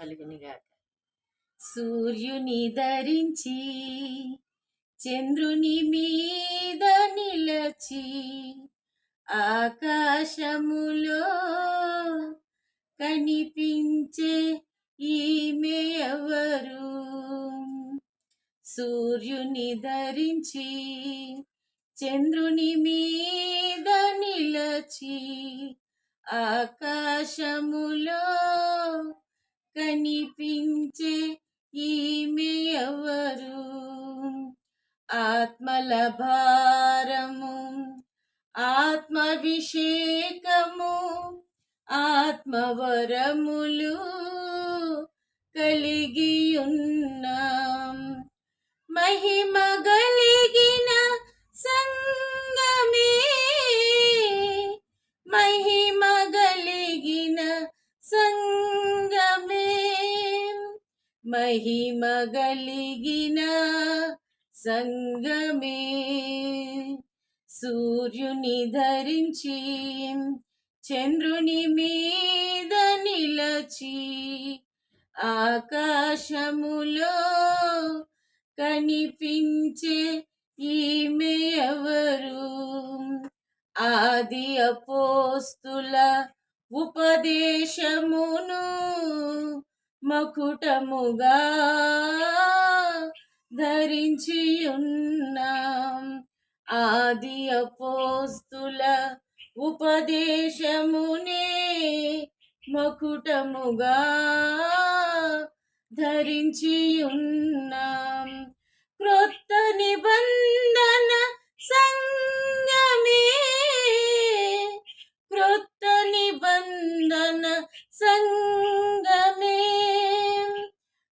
కలుగునిగాక. సూర్యుని ధరించి చంద్రుని మీద నిలచి ఆకాశములో కనిపించే ఈమె ఎవరు? సూర్యుని ధరించి చంద్రుని మీద నిలచి ఆకాశములో కనిపించే ఈమె ఎవరు? ఆత్మల భారము, ఆత్మాభిషేకము, ఆత్మవరములు కలిగి ఉన్నాం. మహిమ కలిగిన సంగమే, మహిమ కలిగిన సంగమే, మహిమ కలిగిన సంగమే. సూర్యుని ధరించి చంద్రుని మీద నిలచి ఆకాశములో కనిపించే ఈమె ఎవరు? ఆది అపోస్తుల ఉపదేశమును మకుటముగా ధరించి ఉన్నాం. ఆది అపోస్తుల ఉపదేశమునే మకుటముగా ధరించి ఉన్నాం. క్రొత్త నిబంధన సంగమే, క్రొత్త నిబంధన సంగమే,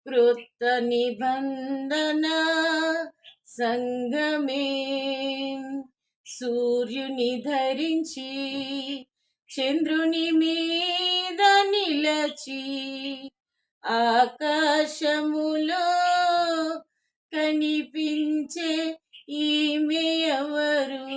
క్రొత్త నిబంధన సంగమే. సూర్యుని ధరించి చంద్రుని మీద నిలచి ఆకాశములో కనిపించే ఈమె ఎవరు?